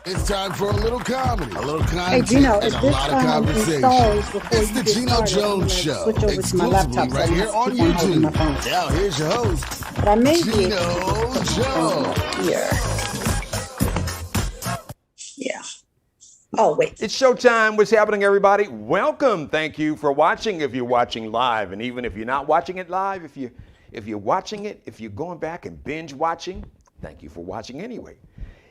It's time for a little comedy, a little Hey content, Geno, and if a this lot of conversation. installs before It's you the get Geno started, I'm Jones gonna Show, switch over to my exclusively laptop, so right I'm gonna here have to on keep on holding my YouTube. phone. Now here's your host, But I may be able to Geno put my phone Jones. here. Yeah. Oh wait. It's showtime. What's happening, everybody? Welcome. Thank you for watching. If you're watching live, and even if you're not watching it live, if you're watching it, if you're going back and binge watching, thank you for watching anyway.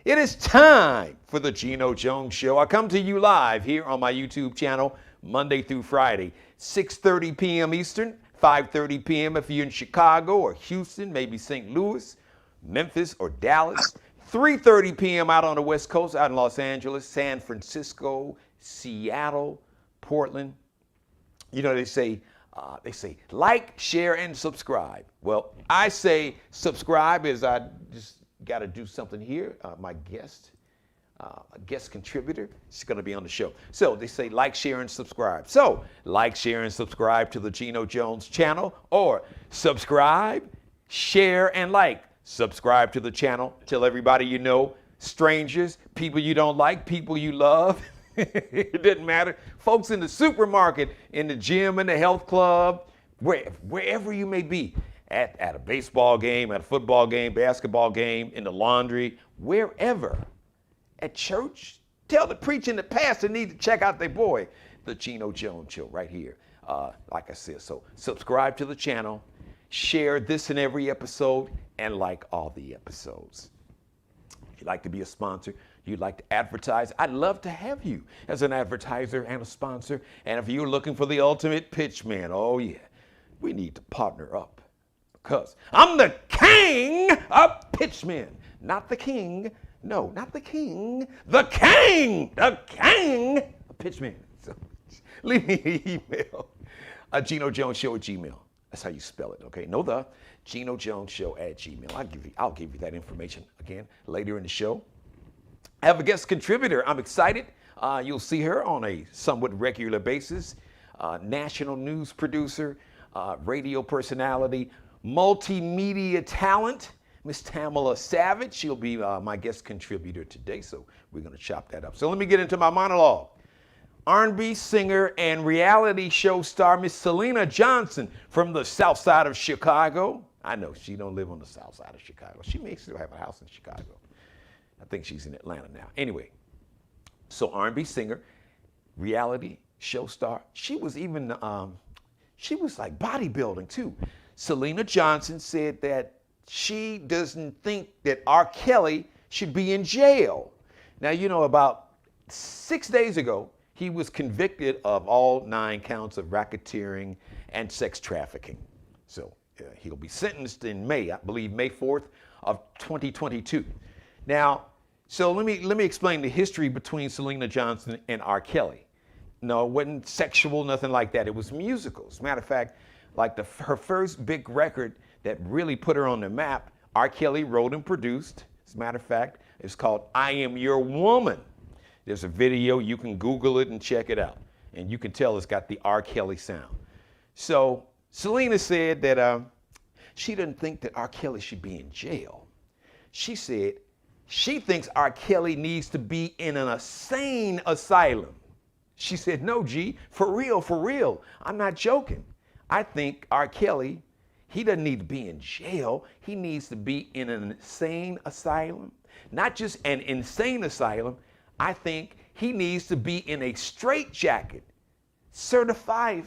It is time for the Geno Jones Show. I come to you live here on my YouTube channel Monday through Friday, 6:30 p.m. Eastern, 5:30 p.m. if you're in Chicago or Houston, maybe St. Louis, Memphis, or Dallas. 3:30 p.m. out on the West Coast, out in Los Angeles, San Francisco, Seattle, Portland. You know, they say like, share, and subscribe. Well, I say subscribe as I just got to do something here. My guest, a guest contributor, is going to be on the show. So they say like, share, and subscribe. So like, share, and subscribe to the Geno Jones channel, or subscribe, share, and like. Subscribe to the channel. Tell everybody you know, strangers, people you don't like, people you love. It doesn't matter. Folks in the supermarket, in the gym, in the health club, wherever you may be, at a baseball game, at a football game, basketball game, in the laundry, wherever. At church, tell the preacher and the pastor need to check out their boy, the Geno Jones Show right here. Like I said, so subscribe to the channel, share this and every episode, and like all the episodes. If you'd like to be a sponsor, you'd like to advertise, I'd love to have you as an advertiser and a sponsor. And if you're looking for the ultimate pitch man, oh yeah, we need to partner up, because I'm the king of pitchmen. Not the king, no, not the king, the king of pitchmen. So leave me an email, GenoJonesShow@gmail. That's how you spell it, okay? No, the GenoJonesShow@gmail. I'll give you that information again later in the show. I have a guest contributor. I'm excited. You'll see her on a somewhat regular basis. National news producer, radio personality, multimedia talent, Miss Tamala Savage. She'll be my guest contributor today, so we're going to chop that up. So let me get into my monologue. R&B singer and reality show star Miss Syleena Johnson from the south side of Chicago. I know she don't live on the south side of Chicago. She may still have a house in Chicago. I think she's in Atlanta now. Anyway, so R&B singer, reality show star. She was even, she was like bodybuilding too. Syleena Johnson said that she doesn't think that R. Kelly should be in jail. Now, you know, about 6 days ago, he was convicted of all 9 counts of racketeering and sex trafficking. So he'll be sentenced in May, I believe May 4th of 2022. Now, so let me explain the history between Syleena Johnson and R. Kelly. No, it wasn't sexual, nothing like that. It was musicals. Matter of fact, like her first big record that really put her on the map, R. Kelly wrote and produced. As a matter of fact, it's called I Am Your Woman. There's a video, you can Google it and check it out. And you can tell it's got the R. Kelly sound. So Syleena said that she doesn't think that R. Kelly should be in jail. She said she thinks R. Kelly needs to be in an insane asylum. She said, no, G, for real, I'm not joking. I think R. Kelly, he doesn't need to be in jail. He needs to be in an insane asylum. Not just an insane asylum, I think he needs to be in a straitjacket, certifiably.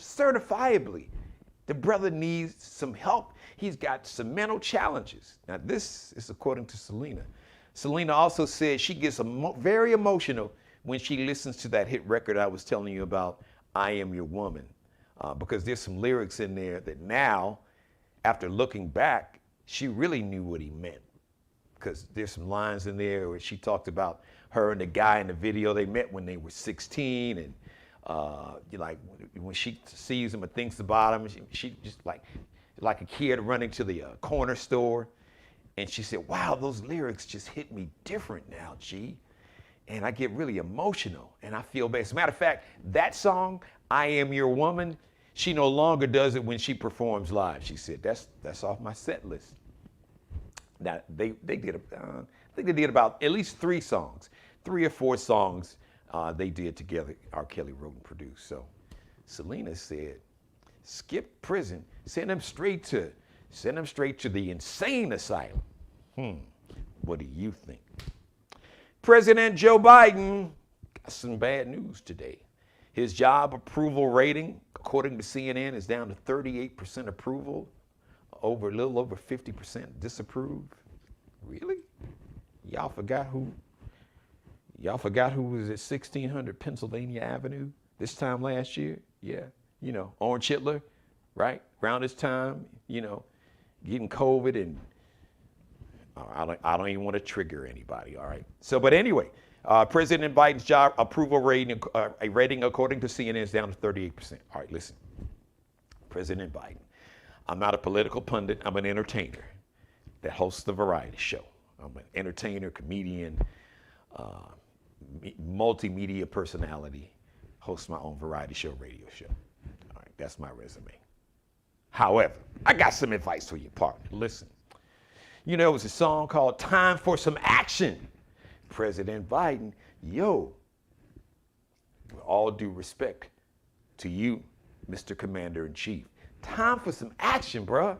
The brother needs some help. He's got some mental challenges. Now, this is according to Syleena. Syleena also said she gets very emotional when she listens to that hit record I was telling you about, I Am Your Woman, because there's some lyrics in there that now, after looking back, she really knew what he meant. Because there's some lines in there where she talked about her and the guy in the video, they met when they were 16, and like when she sees him and thinks about him, she just like a kid running to the corner store, and she said, wow, those lyrics just hit me different now, G. And I get really emotional, and I feel bad. As a matter of fact, that song, I Am Your Woman, she no longer does it when she performs live. She said, that's off my set list. Now, they did, I think they did about at least 3 songs 3 or 4 songs they did together, R. Kelly wrote and produced. So Syleena said, skip prison, send him straight to the insane asylum. What do you think? President Joe Biden got some bad news today. His job approval rating, according to CNN, is down to 38% approval, a little over 50% disapprove. Really? Y'all forgot who was at 1600 Pennsylvania Avenue this time last year? Yeah, Orange Hitler, right? Around this time, getting COVID, and I don't even want to trigger anybody, all right? So, but anyway, President Biden's job approval rating according to CNN is down to 38%. All right, listen, President Biden, I'm not a political pundit, I'm an entertainer that hosts the variety show. I'm an entertainer, comedian, multimedia personality, host my own variety show, radio show. All right, that's my resume. However, I got some advice for you, partner. Listen, it was a song called Time for Some Action. President Biden, with all due respect to you, Mr. Commander-in-Chief, time for some action, bruh.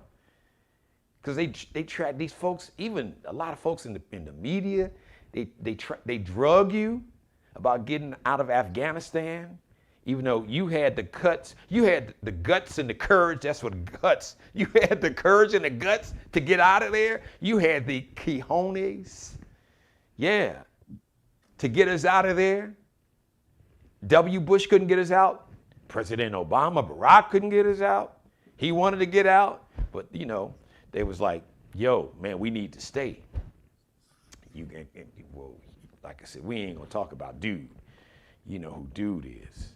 Because they track these folks, even a lot of folks in the media, they drug you about getting out of Afghanistan, even though you had the guts and the courage. That's what guts. You had the courage and the guts to get out of there. You had the cojones, to get us out of there. W. Bush couldn't get us out. President Obama, Barack couldn't get us out. He wanted to get out, but they was like, yo, man, we need to stay. Well, like I said, we ain't gonna talk about dude. You know who dude is.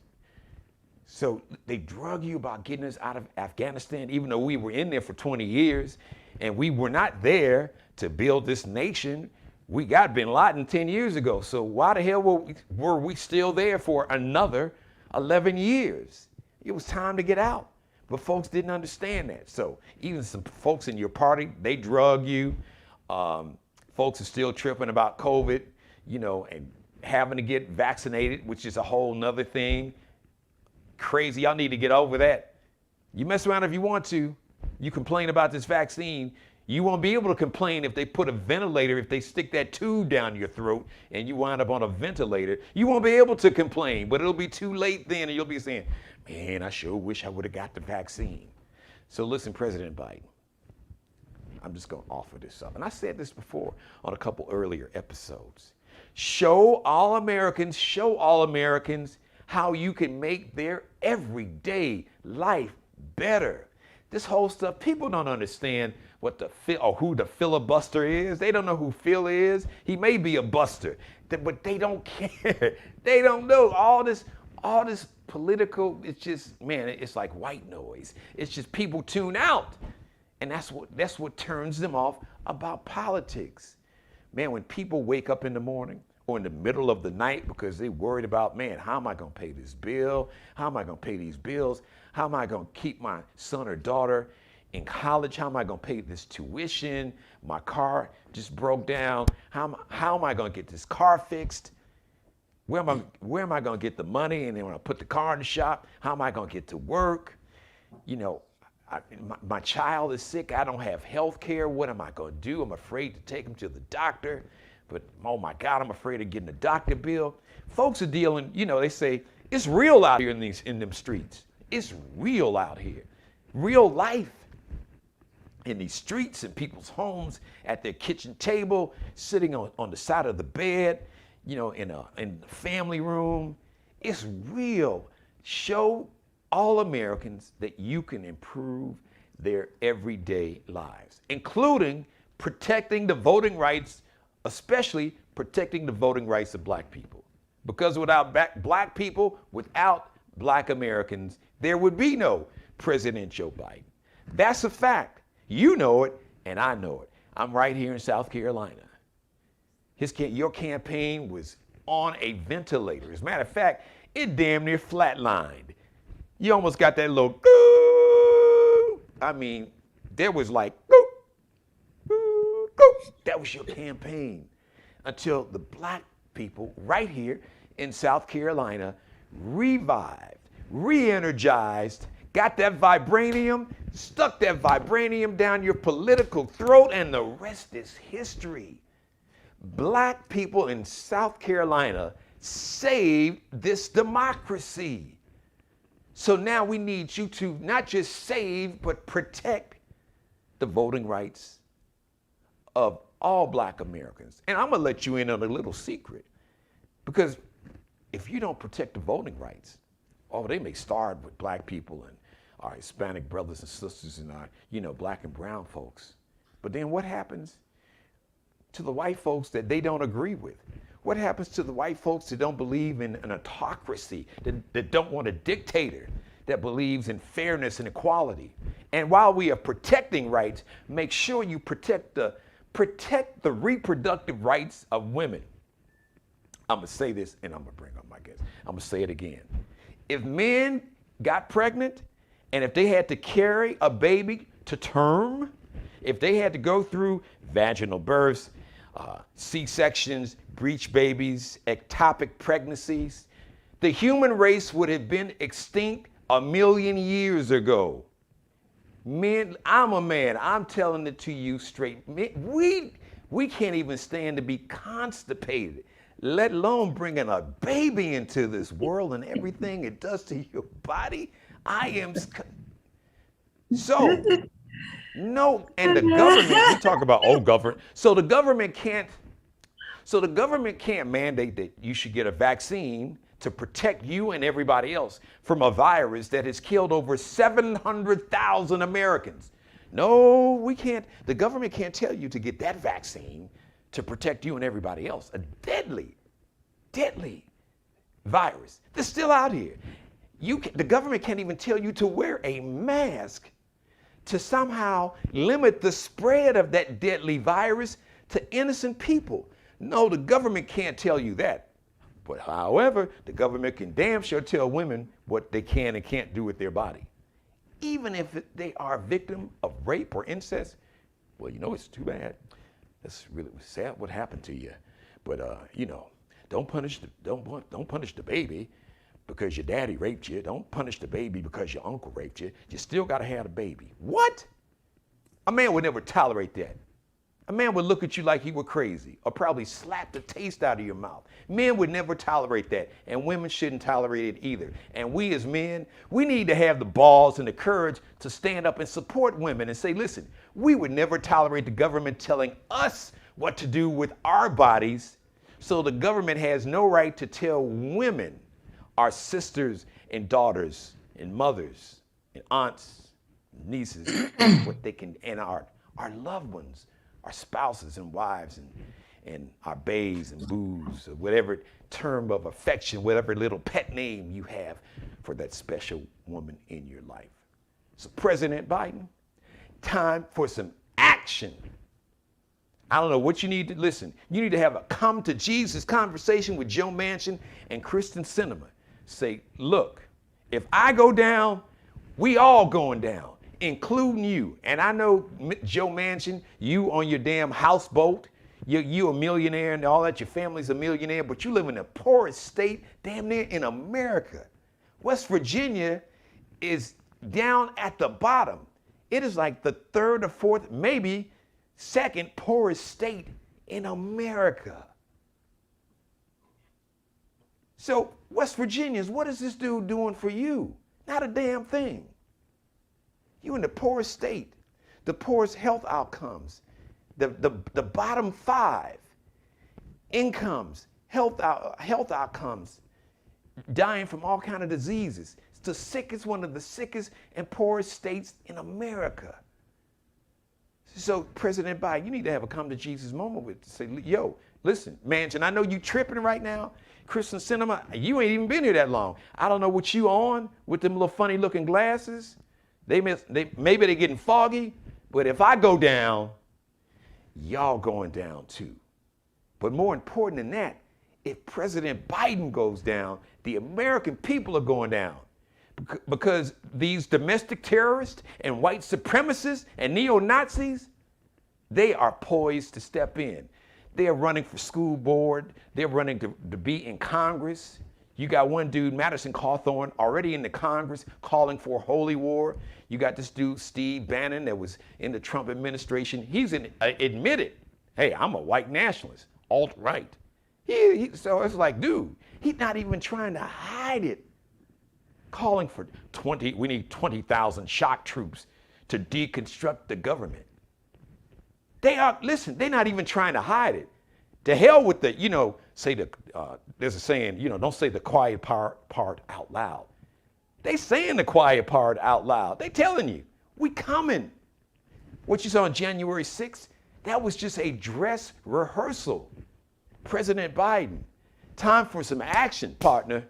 So they drug you about getting us out of Afghanistan, even though we were in there for 20 years, and we were not there to build this nation. We got bin Laden 10 years ago, so why the hell were we still there for another 11 years? It was time to get out. But folks didn't understand that. So even some folks in your party, they drug you. Folks are still tripping about COVID, and having to get vaccinated, which is a whole nother thing. Crazy, y'all need to get over that. You mess around if you want to. You complain about this vaccine. You won't be able to complain if they put a ventilator, if they stick that tube down your throat and you wind up on a ventilator. You won't be able to complain, but it'll be too late then, and you'll be saying, man, I sure wish I would have got the vaccine. So listen, President Biden, I'm just going to offer this up. And I said this before on a couple earlier episodes. Show all Americans how you can make their everyday life better. This whole stuff, people don't understand who the filibuster is. They don't know who Phil is. He may be a buster, but they don't care. They don't know all this political. It's just, man, it's like white noise. It's just people tune out, and that's what turns them off about politics. Man, when people wake up in the morning or in the middle of the night because they're worried about, man, how am I going to pay this bill? How am I going to pay these bills? How am I going to keep my son or daughter in college? How am I going to pay this tuition? My car just broke down. How am I going to get this car fixed? Where am I going to get the money? And then when I put the car in the shop, how am I going to get to work? My child is sick. I don't have health care. What am I going to do? I'm afraid to take him to the doctor. But, oh my God, I'm afraid of getting a doctor bill. Folks are dealing, they say, it's real out here in them streets. It's real out here. Real life in these streets, in people's homes, at their kitchen table, sitting on the side of the bed, in the family room. It's real. Show all Americans that you can improve their everyday lives, including protecting the voting rights, especially protecting the voting rights of black people. Because without black people, without black Americans, there would be no President Joe Biden. That's a fact. You know it, and I know it. I'm right here in South Carolina. Your campaign was on a ventilator. As a matter of fact, it damn near flatlined. You almost got that little goo. I mean, there was like goo, goo, goo. That was your campaign until the black people right here in South Carolina revived, re-energized, got that vibranium, stuck that vibranium down your political throat, and the rest is history. Black people in South Carolina saved this democracy. So now we need you to not just save, but protect the voting rights of all Black Americans. And I'm gonna let you in on a little secret, because if you don't protect the voting rights, they may start with Black people and our Hispanic brothers and sisters and our, Black and brown folks. But then what happens to the white folks that they don't agree with? What happens to the white folks that don't believe in an autocracy, that don't want a dictator, that believes in fairness and equality? And while we are protecting rights, make sure you protect the reproductive rights of women. I'm gonna say this, and I'm gonna bring up my guest. I'm gonna say it again. If men got pregnant, and if they had to carry a baby to term, if they had to go through vaginal births, C-sections, breech babies, ectopic pregnancies, the human race would have been extinct 1 million years ago. Men, I'm a man, I'm telling it to you straight. Men, we can't even stand to be constipated, let alone bringing a baby into this world and everything it does to your body. No, and the government, we talk about, government. So the government can't mandate that you should get a vaccine to protect you and everybody else from a virus that has killed over 700,000 Americans. No, we can't. The government can't tell you to get that vaccine to protect you and everybody else. A deadly virus that's still out here. The government can't even tell you to wear a mask to somehow limit the spread of that deadly virus to innocent people. No, the government can't tell you that. But however, the government can damn sure tell women what they can and can't do with their body. Even if they are a victim of rape or incest, well, it's too bad. That's really sad what happened to you. But don't punish the baby because your daddy raped you. Don't punish the baby because your uncle raped you. You still gotta have the baby. What? A man would never tolerate that. A man would look at you like you were crazy, or probably slap the taste out of your mouth. Men would never tolerate that, and women shouldn't tolerate it either. And we as men, we need to have the balls and the courage to stand up and support women and say, listen, we would never tolerate the government telling us what to do with our bodies, so the government has no right to tell women, our sisters and daughters and mothers and aunts, and nieces, what they can, and our loved ones, our spouses and wives and our baes and boos, or whatever term of affection, whatever little pet name you have for that special woman in your life. So President Biden, time for some action. I don't know what you need to listen. You need to have a come to Jesus conversation with Joe Manchin and Kristen Sinema. Say, look, if I go down, we all going down, including you. And I know, Joe Manchin, you on your damn houseboat, you a millionaire and all that, your family's a millionaire, but you live in the poorest state damn near in America. West Virginia is down at the bottom. It is like the third or fourth, maybe second poorest state in America. So West Virginians, what is this dude doing for you? Not a damn thing. You in the poorest state, the poorest health outcomes, the bottom 5 incomes, health outcomes, dying from all kind of diseases. It's the sickest, one of the sickest and poorest states in America. So President Biden, you need to have a come to Jesus moment with, say, yo, listen, Manchin, I know you tripping right now. Kristen Sinema, you ain't even been here that long. I don't know what you on with them little funny looking glasses. Maybe they're getting foggy, but if I go down, y'all going down too. But more important than that, if President Biden goes down, the American people are going down. Because these domestic terrorists and white supremacists and neo-Nazis, they are poised to step in. They're running for school board. They're running to be in Congress. You got one dude, Madison Cawthorn, already in the Congress calling for a holy war. You got this dude, Steve Bannon, that was in the Trump administration. He's admitted, hey, I'm a white nationalist, alt-right. So it's like, dude, he's not even trying to hide it. Calling for we need 20,000 shock troops to deconstruct the government. They're not even trying to hide it. To hell with the, there's a saying, don't say the quiet part out loud. They saying the quiet part out loud. They telling you, we coming. What you saw on January 6th, that was just a dress rehearsal. President Biden, time for some action, partner.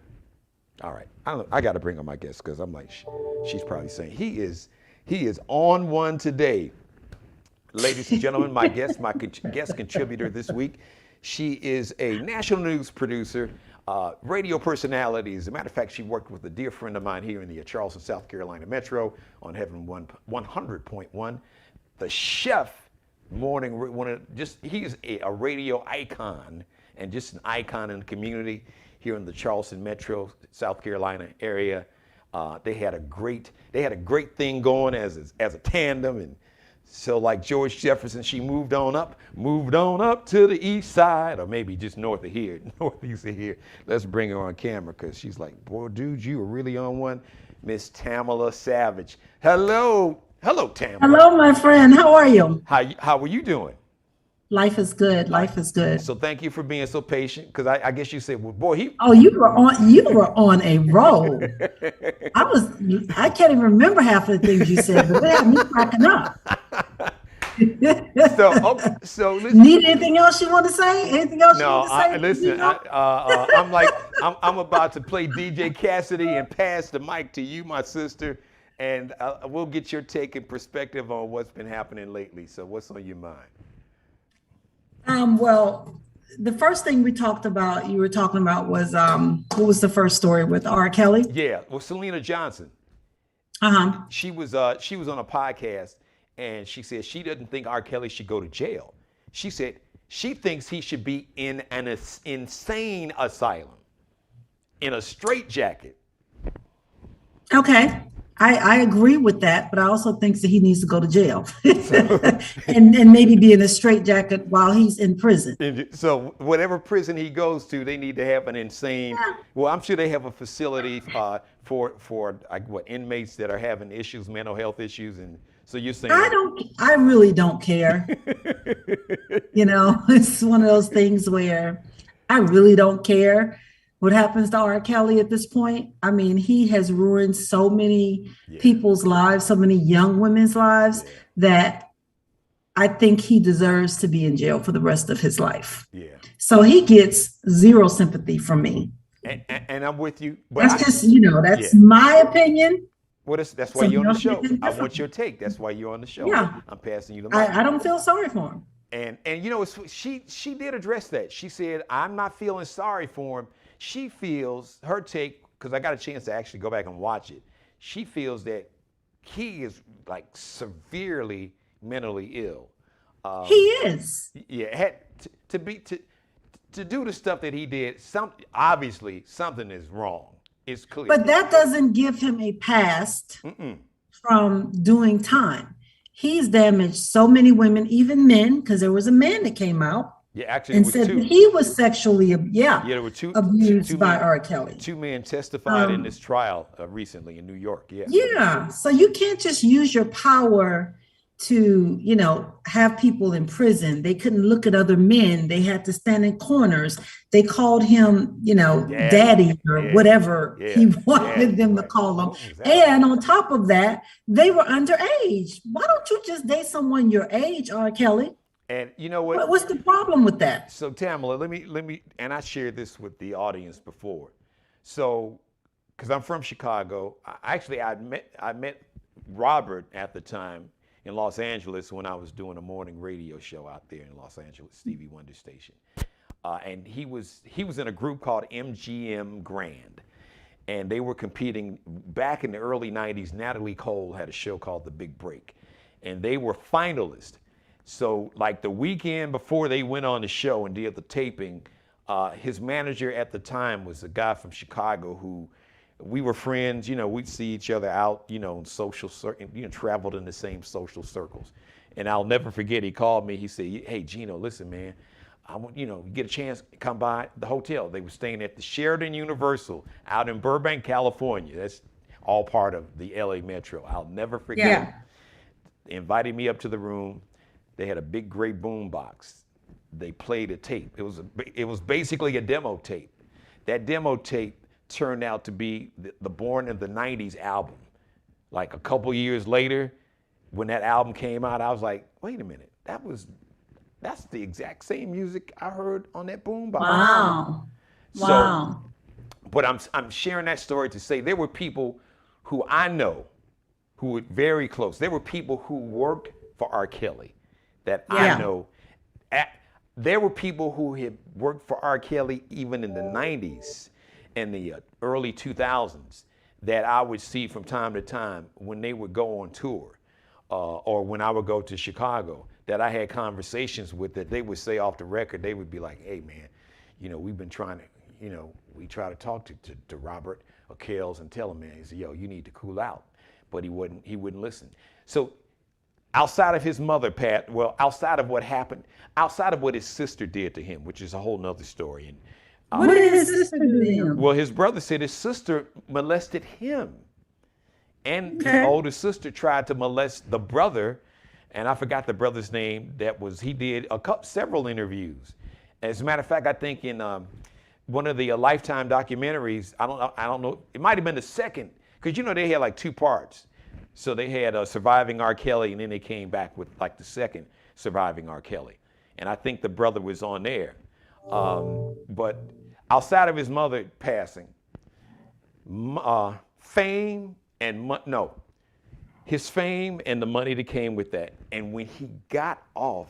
All right, I got to bring on my guest because I'm like, she's probably saying he is on one today. Ladies and gentlemen, my guest contributor this week. She is a national news producer, radio personality. As a matter of fact, she worked with a dear friend of mine here in the Charleston, South Carolina Metro on Heaven 100.1. The chef. He is a radio icon and just an icon in the community here in the Charleston Metro, South Carolina area. They had a great thing going as a tandem, and so like George Jefferson, she moved on up to the east side, or maybe just northeast of here. Let's bring her on camera because she's like, boy, dude, you were really on one. Miss Tamala Savage. Hello, Tamala. Hello, my friend. How are you? How are you doing? Life is good. Life is good. So thank you for being so patient, because I guess you said, well, boy, Oh, you were on a roll. I can't even remember half of the things you said, but they had me cracking up. So listen. Need anything else you want to say? Anything else you want to say? Listen, I'm about to play DJ Cassidy and pass the mic to you, my sister, and we'll get your take and perspective on what's been happening lately. So what's on your mind? Well, the first thing you were talking about was what was the first story with R. Kelly? Yeah, well, Syleena Johnson. Uh-huh. She was on a podcast, and she said she doesn't think R. Kelly should go to jail. She said she thinks he should be in an insane asylum, in a straitjacket. Okay. I agree with that, but I also think that he needs to go to jail and maybe be in a straitjacket while he's in prison. So whatever prison he goes to, they need to have an insane. Yeah. Well, I'm sure they have a facility for inmates that are having issues, mental health issues, and so you're saying I really don't care. It's one of those things where I really don't care what happens to R. Kelly at this point. I mean, he has ruined so many people's lives, so many young women's lives, that I think he deserves to be in jail for the rest of his life. Yeah. So he gets zero sympathy from me. And I'm with you. But that's my opinion. Well, that's why you're on the show. I want your take. That's why you're on the show. Yeah. I'm passing you the mic. I don't feel sorry for him. And she did address that. She said, I'm not feeling sorry for him. She feels, her take, because I got a chance to actually go back and watch it, she feels that he is like severely mentally ill. He is. Yeah, had to do the stuff that he did. Obviously something is wrong. It's clear. But that doesn't give him a pass from doing time. He's damaged so many women, even men, because there was a man that came out. Yeah, actually, and said that he was sexually there were abused by R. Kelly. Two men testified in this trial recently in New York. Yeah. Yeah. So you can't just use your power to, have people in prison. They couldn't look at other men. They had to stand in corners. They called him, daddy or whatever he wanted them to call him. And on top of that, they were underage. Why don't you just date someone your age, R. Kelly? And you know what? What's the problem with that? So Tamala, let me, and I shared this with the audience before. So, because I'm from Chicago, I met Robert at the time in Los Angeles when I was doing a morning radio show out there in Los Angeles, Stevie Wonder Station, and he was in a group called MGM Grand, and they were competing back in the early '90s. Natalie Cole had a show called The Big Break, and they were finalists. So like the weekend before they went on the show and did the taping, his manager at the time was a guy from Chicago who we were friends. You know, we'd see each other out, you know, in social circles, you know, traveled in the same social circles. And I'll never forget, he called me. He said, "Hey, Geno, listen, man, I want, you know, you get a chance, come by the hotel." They were staying at the Sheraton Universal out in Burbank, California. That's all part of the LA Metro. I'll never forget. Yeah. They invited me up to the room. They had a big gray boom box. They played a tape. It was basically a demo tape. That demo tape turned out to be the Born in the 90s album. Like a couple years later, when that album came out, I was like, wait a minute, that's the exact same music I heard on that boom box. Wow. Wow. So, but I'm sharing that story to say there were people who I know who were very close. There were people who worked for R. Kelly that I know. There were people who had worked for R. Kelly even in the 90s and the early 2000s that I would see from time to time when they would go on tour or when I would go to Chicago, that I had conversations with, that they would say off the record, they would be like, "Hey man, you know, we've been trying to, you know, we try to talk to Robert or Kells and tell him, man," he said, "Yo, you need to cool out." But he wouldn't listen. So outside of his mother, Pat, well, outside of what happened, outside of what his sister did to him, which is a whole nother story. And What did his sister do to him? well, his brother said his sister molested him. And his older sister tried to molest the brother, and I forgot the brother's name. He did several interviews. As a matter of fact, I think in one of the Lifetime documentaries, I don't know, it might have been the second, because you know they had like two parts. So they had Surviving R. Kelly, and then they came back with like the second Surviving R. Kelly. And I think the brother was on there. But outside of his mother passing, fame and his fame and the money that came with that. And when he got off,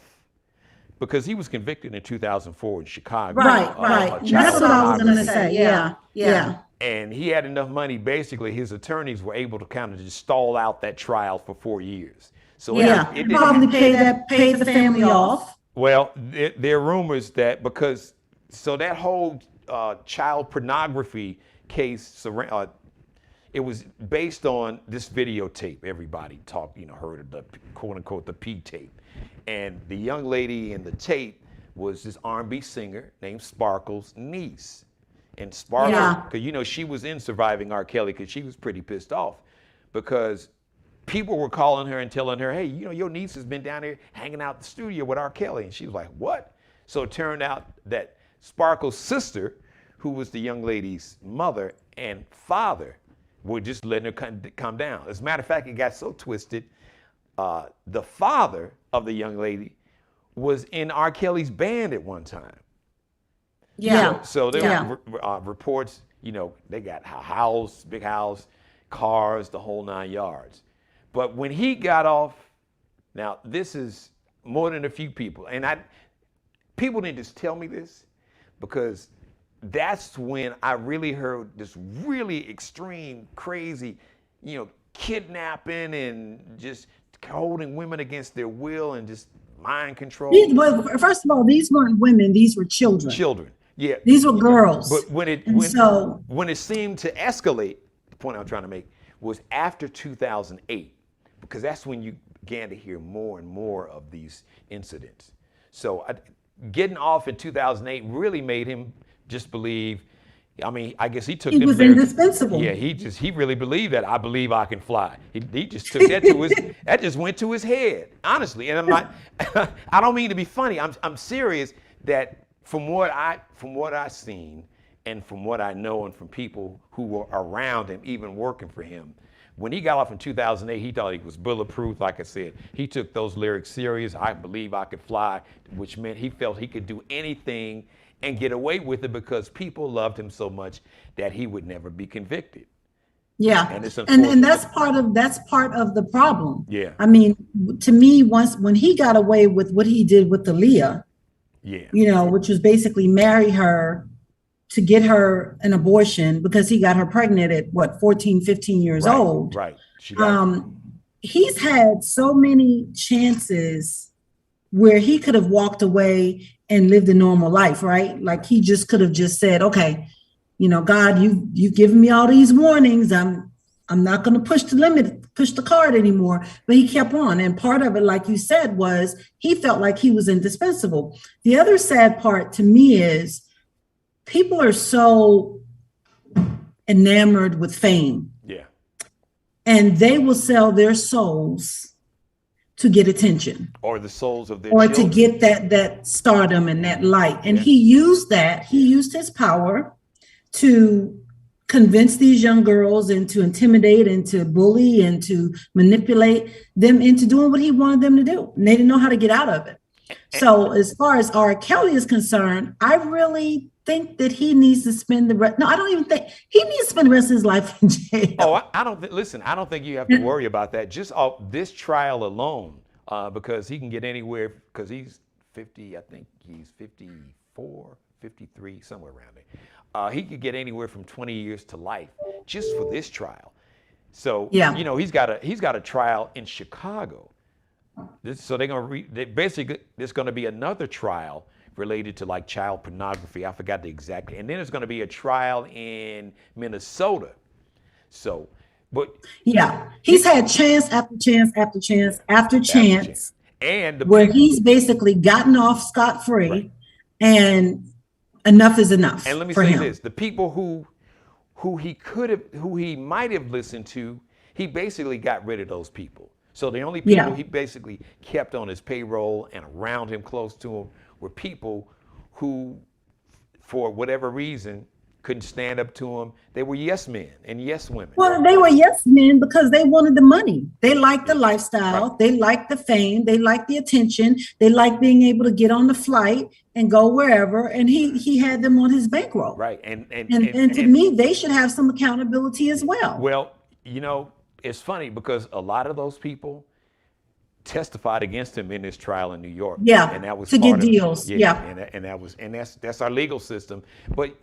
because he was convicted in 2004 in Chicago. Right. That's what I was going to say. Yeah. And he had enough money, basically, his attorneys were able to kind of just stall out that trial for 4 years. So it probably paid the family off. Well, there are rumors that that whole child pornography case, it was based on this videotape. Everybody heard of the quote unquote the P tape. And the young lady in the tape was this R&B singer named Sparkle's niece. And Sparkle, because she was in Surviving R. Kelly, because she was pretty pissed off because people were calling her and telling her, "Hey, your niece has been down here hanging out in the studio with R. Kelly." And she was like, "What?" So it turned out that Sparkle's sister, who was the young lady's mother and father, were just letting her come down. As a matter of fact, it got so twisted. The father of the young lady was in R. Kelly's band at one time. Yeah. So there were reports, they got a house, big house, cars, the whole 9 yards. But when he got off, now this is more than a few people, and people didn't just tell me this, because that's when I really heard this really extreme, crazy, kidnapping and just holding women against their will and just mind control. Well, first of all, these weren't women; these were children. Children. Yeah. These were girls. But when it seemed to escalate, the point I'm trying to make was after 2008, because that's when you began to hear more and more of these incidents. So getting off in 2008 really made him just believe. I mean, I guess he took. He was indispensable. Yeah, he really believed that. I believe I can fly. He just took that to his. That just went to his head, honestly. And I'm not. I don't mean to be funny. I'm serious. That from what I've seen, and from what I know, and from people who were around him, even working for him, when he got off in 2008, he thought he was bulletproof. Like I said, he took those lyrics serious. I believe I could fly, which meant he felt he could do anything and get away with it because people loved him so much that he would never be convicted. Yeah, and that's part of the problem. Yeah, I mean, to me, when he got away with what he did with Aaliyah, which was basically marry her to get her an abortion because he got her pregnant at 14, 15 years old. Right. He's had so many chances where he could have walked away and lived a normal life, right? Like he just could have just said, okay, God, you've given me all these warnings. I'm not going to push the card anymore. But he kept on. And part of it, like you said, was he felt like he was indispensable. The other sad part to me is people are so enamored with fame. Yeah. And they will sell their souls to get attention. Or the souls of their or children. to get that stardom and that light. And he used his power to convince these young girls and to intimidate and to bully and to manipulate them into doing what he wanted them to do. And they didn't know how to get out of it. So as far as R. Kelly is concerned, I really think that he needs to spend I don't even think he needs to spend the rest of his life in jail. Oh, I don't think you have to worry about that. Just off this trial alone, because he can get anywhere, because he's 50, I think he's 54, 53, somewhere around there. He could get anywhere from 20 years to life just for this trial. So, he's got a trial in Chicago. So basically there's going to be another trial related to like child pornography. I forgot the exact, and then there's going to be a trial in Minnesota. So, but he's had chance after chance after chance after chance, and where he's basically gotten off scot-free, right. And enough is enough. And let me say this: the people who he might have listened to, he basically got rid of those people. So the only people he basically kept on his payroll and around him, close to him, were people who, for whatever reason, couldn't stand up to him. They were yes men and yes women. Well, they were yes men because they wanted the money. They liked the lifestyle. Right. They liked the fame. They liked the attention. They liked being able to get on the flight and go wherever. And he had them on his bankroll. Right. And to me, they should have some accountability as well. Well, it's funny because a lot of those people testified against him in this trial in New York. Yeah. And that was to get deals. And that's our legal system. But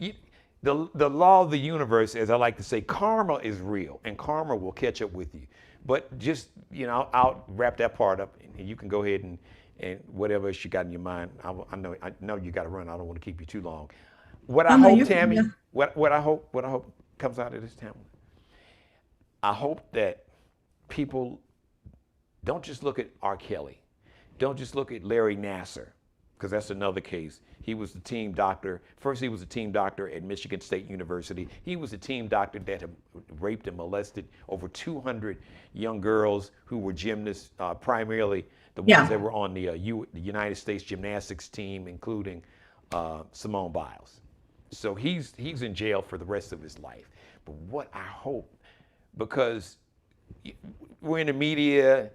the law of the universe, as I like to say, karma is real, and karma will catch up with you. But just, I'll wrap that part up, and you can go ahead and whatever else you got in your mind. I know you got to run. I don't want to keep you too long. What I hope, Tammy, what I hope comes out of this, Tammy, I hope that people don't just look at R. Kelly, don't just look at Larry Nassar, because that's another case. He was the team doctor. First, he was a team doctor at Michigan State University. He was a team doctor that had raped and molested over 200 young girls who were gymnasts, primarily the ones that were on the United States gymnastics team, including Simone Biles. So he's in jail for the rest of his life. But what I hope, because we're in the media,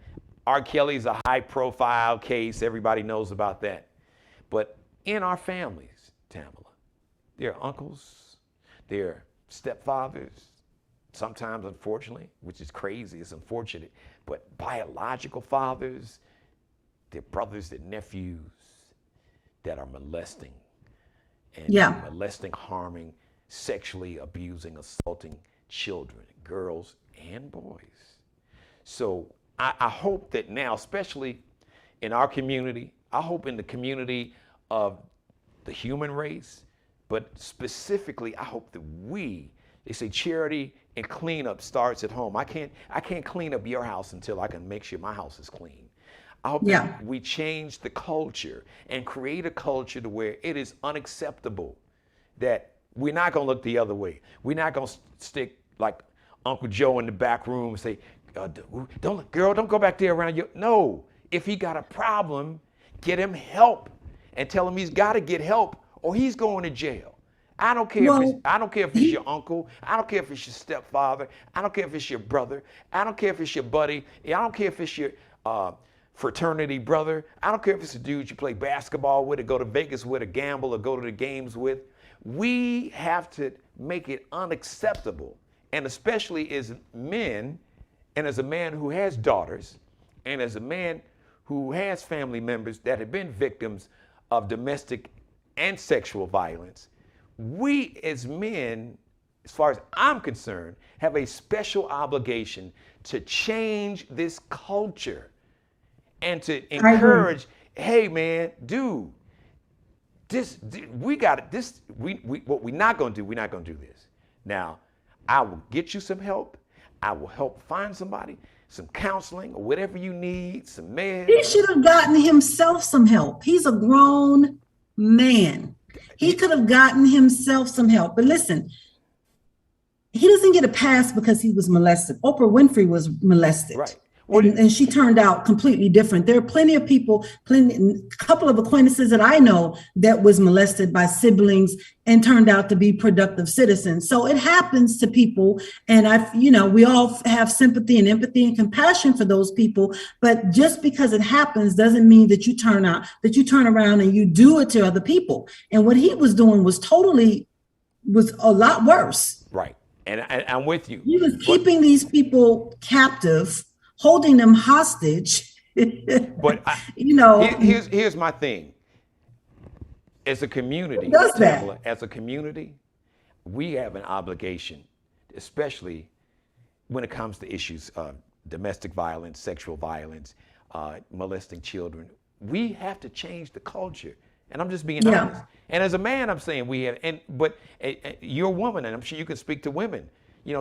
R. Kelly's a high-profile case. Everybody knows about that. But in our families, Tamala, there are uncles, there are stepfathers, sometimes, unfortunately, which is crazy, it's unfortunate, but biological fathers, their brothers, their nephews that are molesting and molesting, harming, sexually abusing, assaulting children, girls and boys. So I hope that now, especially in our community, I hope in the community of the human race, but specifically, I hope that they say charity and cleanup starts at home. I can't clean up your house until I can make sure my house is clean. I hope that we change the culture and create a culture to where it is unacceptable that we're not going to look the other way. We're not going to stick like Uncle Joe in the back room and say, don't go back there around you. No, if he got a problem, get him help and tell him he's got to get help or he's going to jail. I don't care if it's your uncle. I don't care if it's your stepfather. I don't care if it's your brother. I don't care if it's your buddy. I don't care if it's your fraternity brother. I don't care if it's a dude you play basketball with or go to Vegas with or gamble or go to the games with. We have to make it unacceptable. And especially as men and as a man who has daughters and as a man who has family members that have been victims of domestic and sexual violence, we as men, as far as I'm concerned, have a special obligation to change this culture and to encourage hey man, dude, we got it. What we're not gonna do, we're not gonna do this. Now, I will get you some help. I will help find somebody, some counseling or whatever you need, some meds. He should have gotten himself some help. He's a grown man. He could have gotten himself some help. But listen, he doesn't get a pass because he was molested. Oprah Winfrey was molested. Right. And she turned out completely different. There are plenty of people, a couple of acquaintances that I know that was molested by siblings and turned out to be productive citizens. So it happens to people. And we all have sympathy and empathy and compassion for those people. But just because it happens doesn't mean that you turn around and you do it to other people. And what he was doing was a lot worse. Right. And I'm with you. He was keeping these people captive, holding them hostage. But here's my thing. As a community, Tamala, as a community, we have an obligation, especially when it comes to issues of domestic violence, sexual violence, molesting children. We have to change the culture. And I'm just being honest. And as a man, I'm saying we have, but you're a woman, and I'm sure you can speak to women.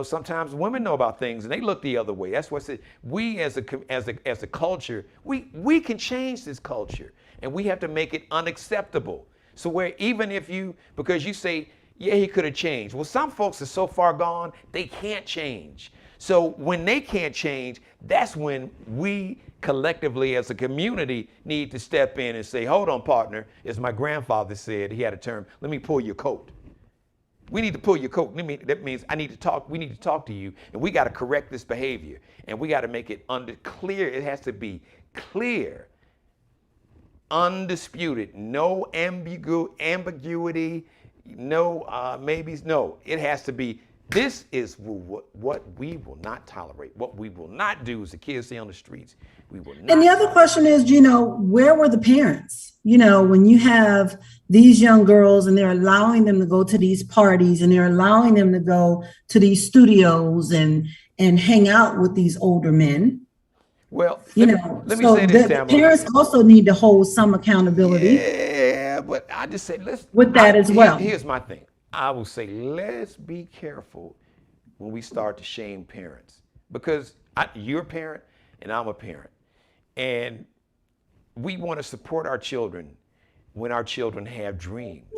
Sometimes women know about things and they look the other way. That's what I said. We as a culture, we can change this culture, and we have to make it unacceptable. So where even because you say, yeah, he could have changed. Well, some folks are so far gone, they can't change. So when they can't change, that's when we collectively as a community need to step in and say, hold on, partner. As my grandfather said, he had a term, let me pull your coat. We need to pull your coat. That means we need to talk to you, and we got to correct this behavior, and we got to make it clear. It has to be clear, undisputed, no ambiguity, no maybes. No, it has to be. This is what we will not tolerate. What we will not do, as the kids say on the streets, we will not. And the other question is, where were the parents? When you have these young girls and they're allowing them to go to these parties and they're allowing them to go to these studios and hang out with these older men. Well, let me say this, the parents also need to hold some accountability. Yeah, but I just say as well. Here's my thing. I will say, let's be careful when we start to shame parents, because you're a parent and I'm a parent, and we want to support our children when our children have dreams.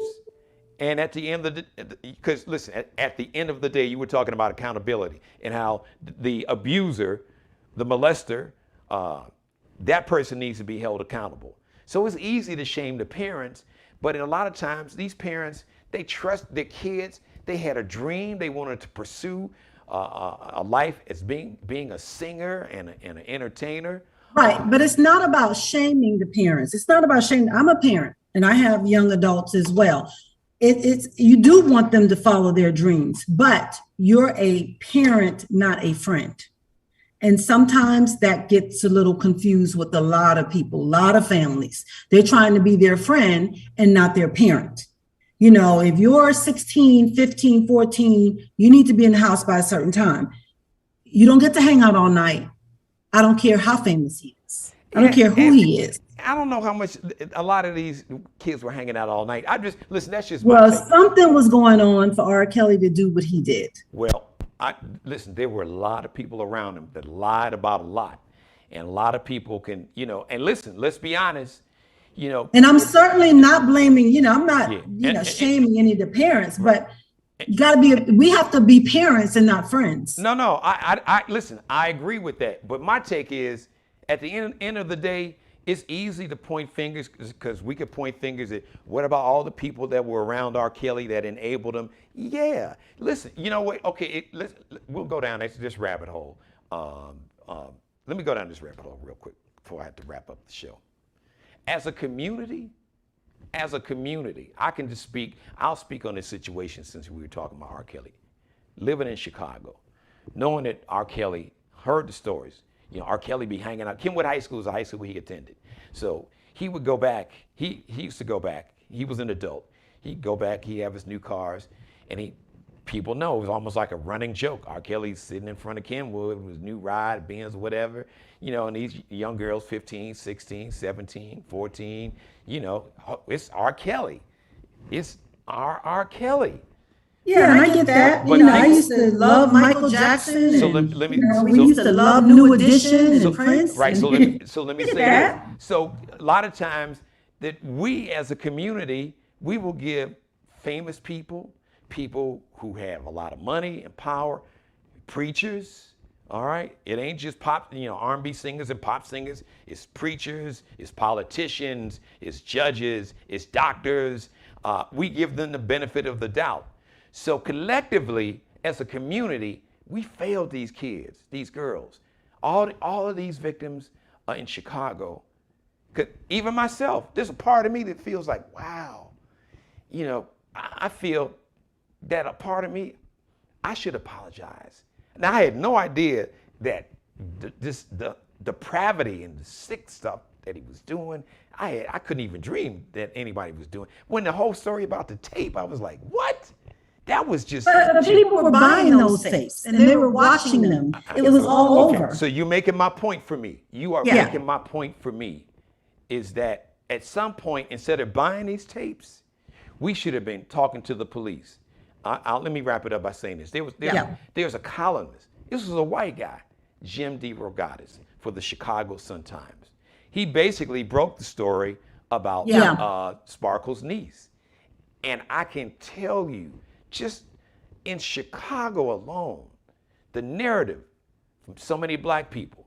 And at the end of the day, because listen, at the end of the day, you were talking about accountability and how the abuser, the molester, that person needs to be held accountable. So it's easy to shame the parents, but a lot of times these parents, they trust their kids. They had a dream. They wanted to pursue a life as being a singer and an entertainer. Right, but it's not about shaming the parents. It's not about shaming. I'm a parent, and I have young adults as well. It's you do want them to follow their dreams, but you're a parent, not a friend. And sometimes that gets a little confused with a lot of people, a lot of families. They're trying to be their friend and not their parent. If you're 16, 15, 14, you need to be in the house by a certain time. You don't get to hang out all night. I don't care how famous he is. I don't care who he is. I don't know how much a lot of these kids were hanging out all night. That's just something was going on for R. Kelly to do what he did. Well, there were a lot of people around him that lied about a lot, and a lot of people can, and listen, let's be honest, And I'm certainly not blaming, I'm not, shaming any of the parents, but we have to be parents and not friends. No, I listen, I agree with that. But my take is, at the end of the day, it's easy to point fingers, because we could point fingers at what about all the people that were around R. Kelly that enabled him? Yeah, listen, you know what? Okay, we'll go down this rabbit hole. Let me go down this rabbit hole real quick before I have to wrap up the show. As a community, I can just I'll speak on this situation since we were talking about R. Kelly. Living in Chicago, knowing that R. Kelly heard the stories. R. Kelly be hanging out. Kenwood High School is a high school he attended. So he would go back. He used to go back. He was an adult. He'd go back. He'd have his new cars. And people know it was almost like a running joke. R. Kelly's sitting in front of Kenwood with his new ride, Benz, whatever, and these young girls, 15, 16, 17, 14, it's R. Kelly. It's R. Kelly. Yeah, and I get that. But I used to love Michael Jackson. So and, let me. we used to love New Edition and So, Prince. right. So let me say that. this. So a lot of times that we as a community, we will give famous people who have a lot of money and power, preachers. All right. It ain't just pop, R&B singers and pop singers. It's preachers, it's politicians, it's judges, it's doctors. We give them the benefit of the doubt. So collectively, as a community, we failed these kids, these girls. All of these victims are in Chicago. Even myself, there's a part of me that feels like, wow, I feel that a part of me, I should apologize. Now, I had no idea that the depravity and the sick stuff that he was doing, I couldn't even dream that anybody was doing. When the whole story about the tape, I was like, what? That was just. But people were buying those tapes and they were watching them. It was all over. So you're making my point for me. You are making my point for me is that at some point, instead of buying these tapes, we should have been talking to the police. Let me wrap it up by saying this. There's a columnist. This was a white guy, Jim DeRogatis, for the Chicago Sun-Times. He basically broke the story about Sparkle's niece. And I can tell you, just in Chicago alone, the narrative from so many black people,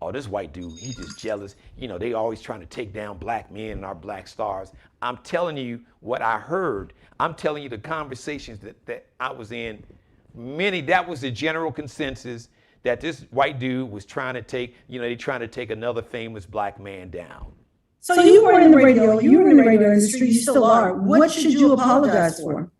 oh, this white dude, he's just jealous. They always trying to take down black men and our black stars. I'm telling you what I heard. I'm telling you the conversations that I was in. That was the general consensus that this white dude was trying to take, they trying to take another famous black man down. So you were in the radio industry, you still are. What should you apologize for?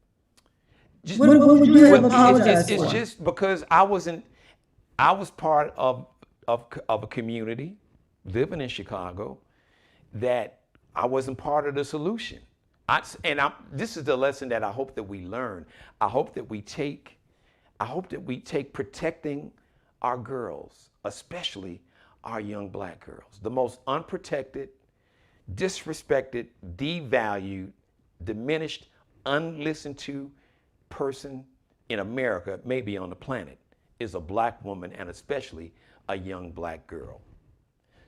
What would you have apologized for? It's just because I was part of a community living in Chicago that I wasn't part of the solution. This is the lesson that I hope that we learn. I hope that we take protecting our girls, especially our young black girls, the most unprotected, disrespected, devalued, diminished, unlistened to person in America, maybe on the planet, is a black woman, and especially a young black girl.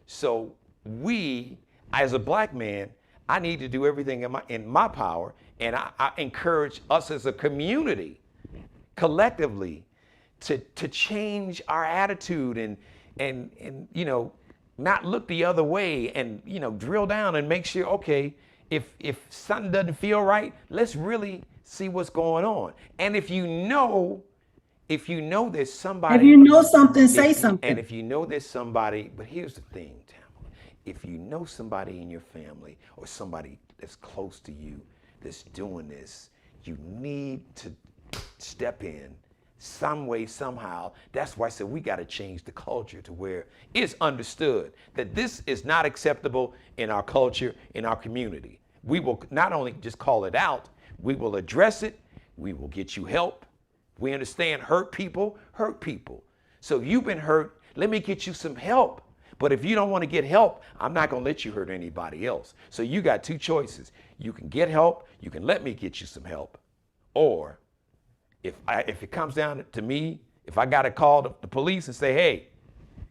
So we, as a black man, I need to do everything in my power, and I encourage us as a community, collectively, to change our attitude and not look the other way, and drill down and make sure, okay, if something doesn't feel right, let's really see what's going on. And if you know there's somebody, if you know something, say something. And if you know there's somebody, but here's the thing, Tamara, if you know somebody in your family or somebody that's close to you that's doing this, you need to step in some way, somehow. That's why I said we got to change the culture to where it's understood that this is not acceptable in our culture, in our community. We will not only just call it out, we will address it. We will get you help. We understand hurt people. So you've been hurt. Let me get you some help. But if you don't want to get help, I'm not going to let you hurt anybody else. So you got two choices. You can get help. You can let me get you some help. Or if it comes down to me, if I got to call the police and say, hey,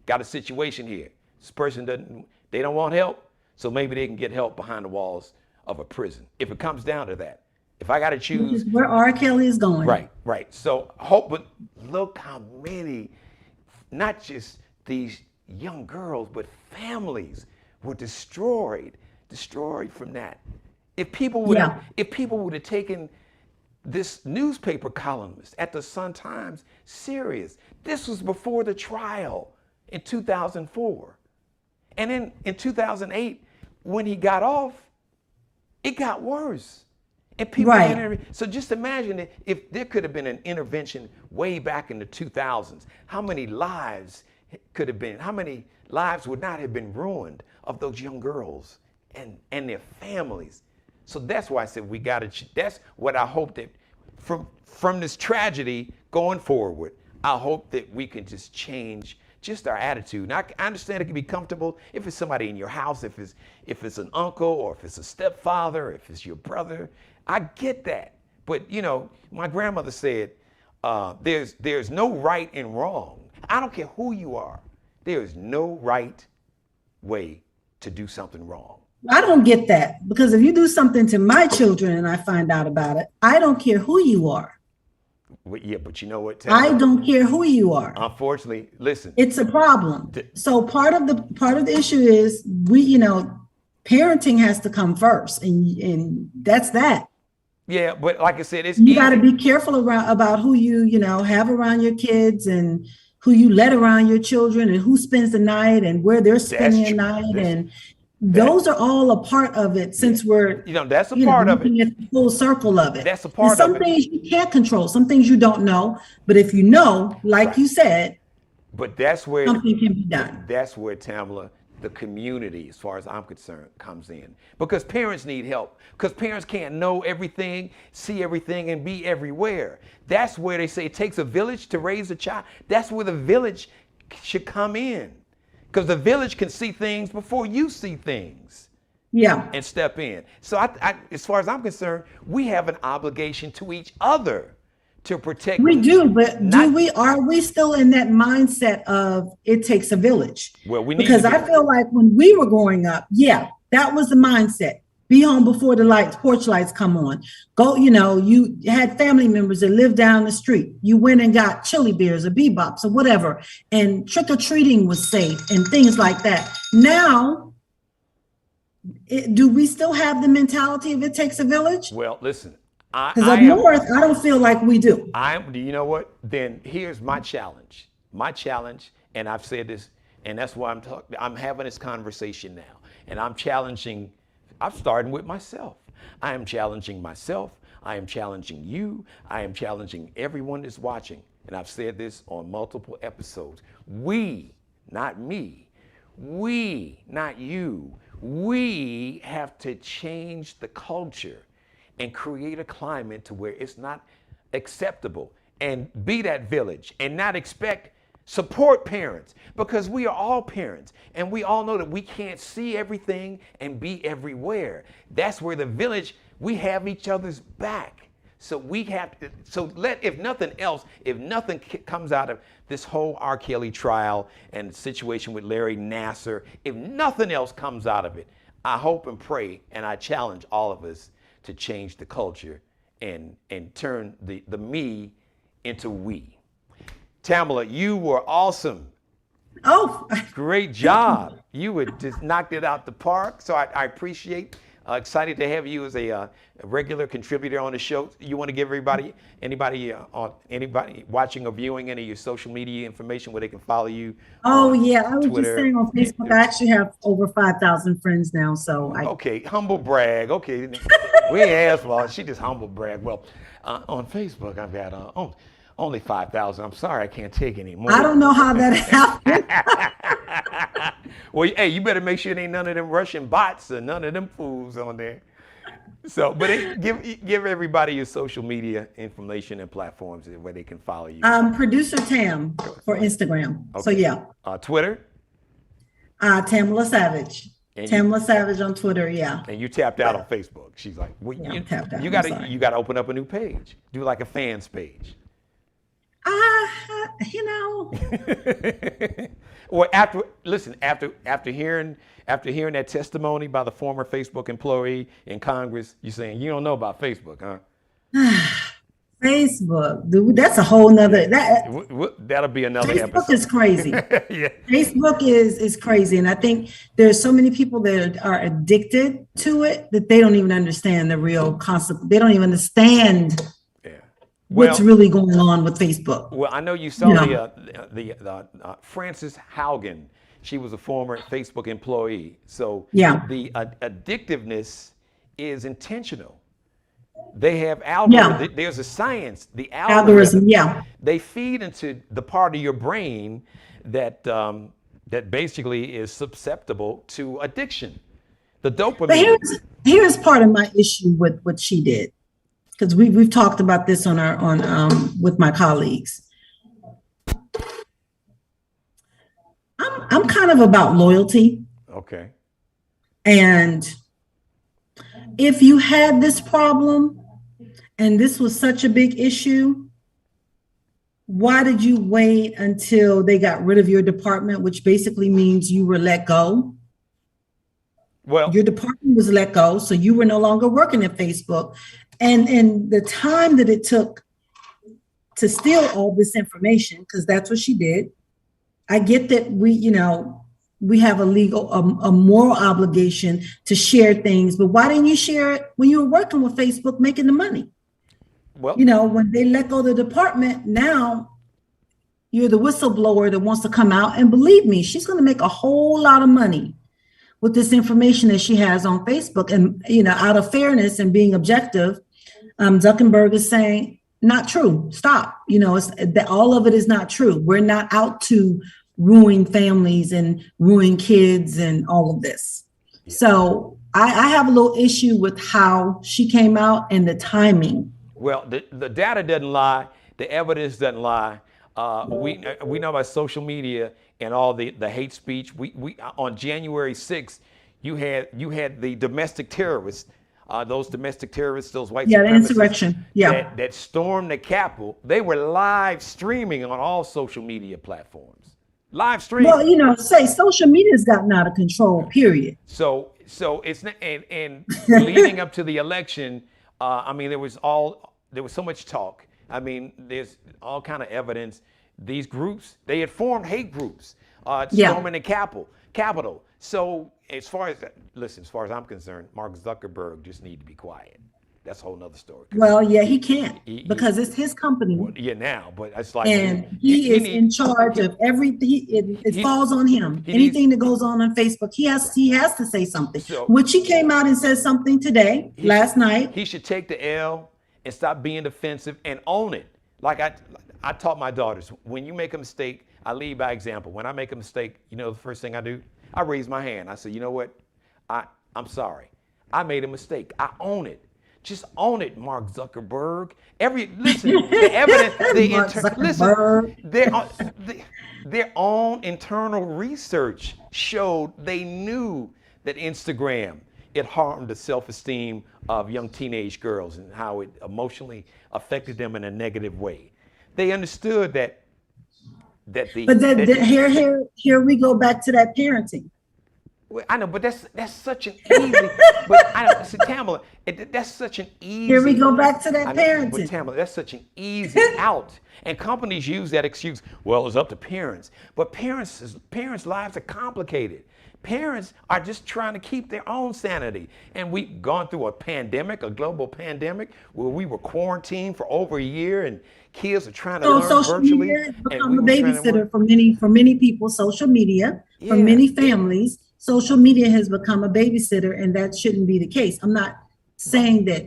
got a situation here. This person they don't want help. So maybe they can get help behind the walls of a prison. If it comes down to that. If I got to choose. Which is where R. Kelly is going. Right. So but look how many, not just these young girls, but families were destroyed from that. If people would have taken this newspaper columnist at the Sun-Times serious, this was before the trial in 2004. And then in 2008, when he got off, it got worse. And people, so just imagine if there could have been an intervention way back in the 2000s, how many lives would not have been ruined of those young girls and their families. So that's why I said that's what I hope that from this tragedy going forward, I hope that we can just change just our attitude. Now, I understand it can be comfortable if it's somebody in your house, if it's an uncle, or if it's a stepfather, if it's your brother. I get that. But, you know, my grandmother said, there's no right and wrong. I don't care who you are. There is no right way to do something wrong. I don't get that, because if you do something to my children and I find out about it, I don't care who you are. Well, yeah, but you know what, I don't care who you are. Unfortunately, listen. It's a problem. So part of the issue is parenting has to come first, and that's that. Yeah, but like I said, you got to be careful about who you have around your kids, and who you let around your children, and who spends the night, and where they're spending the night, and those are all a part of it. Since we're that's a part of it. At the full circle of it. That's a part of it. Some things you can't control, some things you don't know, but if you know, like you said, but that's where something can be done. That's where, Tamala, the community, as far as I'm concerned, comes in, because parents need help, because parents can't know everything, see everything, and be everywhere. That's where they say it takes a village to raise a child. That's where the village should come in, because the village can see things before you see things. Yeah. And step in. So I, as far as I'm concerned, we have an obligation to each other to protect. We do, but are we still in that mindset of it takes a village? Well, we need because I feel like when we were growing up, that was the mindset. Be home before the porch lights come on. Go, you had family members that lived down the street. You went and got chili beers or bebops or whatever, and trick-or-treating was safe and things like that. Now, do we still have the mentality of it takes a village? Well, listen. Because up north, I don't feel like we do. Do you know what? Then here's my challenge. My challenge, and I've said this, and that's why I'm having this conversation now. And I'm starting with myself. I am challenging myself. I am challenging you. I am challenging everyone that's watching. And I've said this on multiple episodes. We, not me, we, not you, we have to change the culture and create a climate to where it's not acceptable, and be that village, and not support parents, because we are all parents, and we all know that we can't see everything and be everywhere. That's where the village, we have each other's back. So we have to, if nothing else, if nothing comes out of this whole R. Kelly trial and the situation with Larry Nassar, if nothing else comes out of it, I hope and pray, and I challenge all of us to change the culture and turn the me into we. Tamala, you were awesome. Oh, great job. You just knocked it out the park. So I appreciate, excited to have you as a regular contributor on the show. You want to give anybody watching or viewing any of your social media information where they can follow you? Oh, yeah. I was Twitter, just saying on Facebook, I actually have over 5,000 friends now. So okay, humble brag. Okay, we ain't asked for it. She just humble brag. Well, on Facebook, I've got only 5,000. I'm sorry, I can't take any more. I don't know how that happened. Well, hey, you better make sure it ain't none of them Russian bots or none of them fools on there. So, but give everybody your social media information and platforms where they can follow you. Producer Tam for Instagram. Okay. So yeah. Twitter? Tamala Savage. Tamala Savage on Twitter, yeah. And you tapped out on Facebook. She's like, well, yeah, tapped out. You gotta open up a new page. Do like a fans page. Well, after hearing that testimony by the former Facebook employee in Congress, you're saying you don't know about Facebook, huh? Facebook, dude, that's a whole nother. That'll be another Facebook episode. Facebook is crazy. Yeah. Facebook is crazy, and I think there's so many people that are addicted to it that they don't even understand the real concept. They don't even understand. What's really going on with Facebook? Well, I know you saw the Frances Haugen. She was a former Facebook employee. So the addictiveness is intentional. They have algorithms. Yeah. There's a science. The algorithm. They feed into the part of your brain that that basically is susceptible to addiction. The dopamine. But here's part of my issue with what she did. because we've talked about this on with my colleagues. I'm kind of about loyalty. Okay. And if you had this problem and this was such a big issue, why did you wait until they got rid of your department, which basically means you were let go? Well, your department was let go, so you were no longer working at Facebook. And the time that it took to steal all this information, because that's what she did. I get that we have a moral obligation to share things, but why didn't you share it when you were working with Facebook making the money? Well, when they let go of the department, now you're the whistleblower that wants to come out. And believe me, she's going to make a whole lot of money with this information that she has on Facebook. And, out of fairness and being objective, Zuckerberg is saying, not true. Stop. It's that all of it is not true. We're not out to ruin families and ruin kids and all of this. Yeah. So I have a little issue with how she came out and the timing. Well, the data doesn't lie. The evidence doesn't lie. We know about social media and all the hate speech. We on January 6th, you had the domestic terrorists. Those domestic terrorists, those white supremacists, the insurrection, that stormed the Capitol. They were live streaming on all social media platforms. Live streaming. Well, say social media has gotten out of control. Period. So it's not, and leading up to the election, there was so much talk. There's all kind of evidence. These groups, they had formed hate groups, storming the Capitol. So as far as I'm concerned, Mark Zuckerberg just need to be quiet. That's a whole nother story. Well, he can't because it's his company. Well, now, but it's like, and he is in charge of everything. It falls on him. Anything that goes on Facebook, he has to say something. So, which he came out and said something today, last night. He should take the L and stop being defensive and own it. Like I taught my daughters, when you make a mistake, I lead by example. When I make a mistake, the first thing I do, I raise my hand. I say, you know what? I'm sorry. I made a mistake. I own it. Just own it, Mark Zuckerberg. The evidence, their own internal research showed they knew that Instagram, it harmed the self-esteem of young teenage girls and how it emotionally affected them in a negative way. They understood that. Here we go back to that parenting. Well, I know, but that's such an easy. But I know, see, Tamala, that's such an easy. Here we go back to that parenting. But Tamala, that's such an easy out, and companies use that excuse. Well, it's up to parents, but parents' lives are complicated. Parents are just trying to keep their own sanity, and we've gone through a global pandemic, where we were quarantined for over a year, and kids are trying to learn social virtually. Media has become a babysitter for many people. Social media for many families. Social media has become a babysitter, and that shouldn't be the case. I'm not saying that,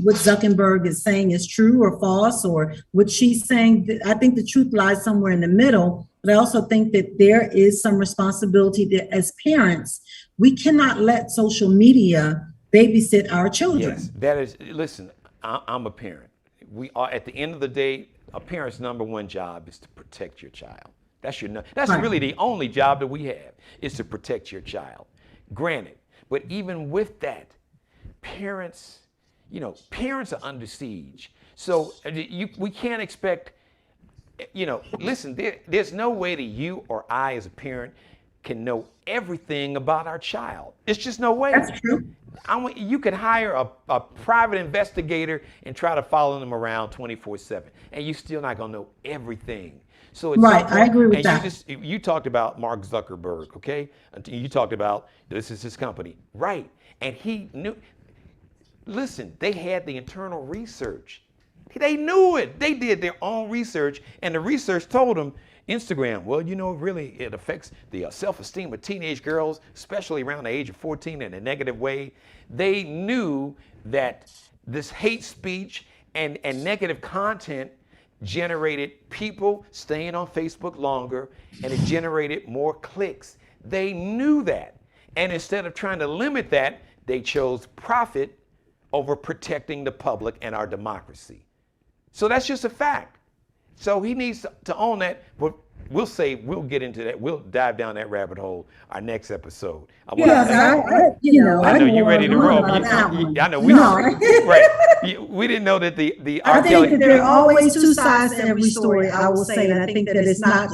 what Zuckerberg is saying is true or false, or what she's saying. I think the truth lies somewhere in the middle, but I also think that there is some responsibility that as parents, we cannot let social media babysit our children. Yes, that is, listen, I'm a parent. We are, at the end of the day, a parent's number one job is to protect your child. That's right. Really the only job that we have, is to protect your child. Granted, but even with that, parents are under siege. So we can't expect, listen, there's no way that you or I as a parent can know everything about our child. It's just no way. That's true. You could hire a private investigator and try to follow them around 24/7, and you're still not gonna know everything. So it's right, I agree with that. You talked about Mark Zuckerberg, okay? You talked about this is his company, right? And he knew. Listen, they had the internal research. They knew it. They did their own research, and the research told them Instagram. Well, really, it affects the self-esteem of teenage girls, especially around the age of 14, in a negative way. They knew that this hate speech and negative content generated people staying on Facebook longer, and it generated more clicks. They knew that. And instead of trying to limit that, they chose profit over protecting the public and our democracy. So that's just a fact. So he needs to own that. But we'll get into that. We'll dive down that rabbit hole our next episode. I know you're ready to roll. I know we right. We didn't know that the I think that there are always two sides to every story. I will say, and I think that it's not.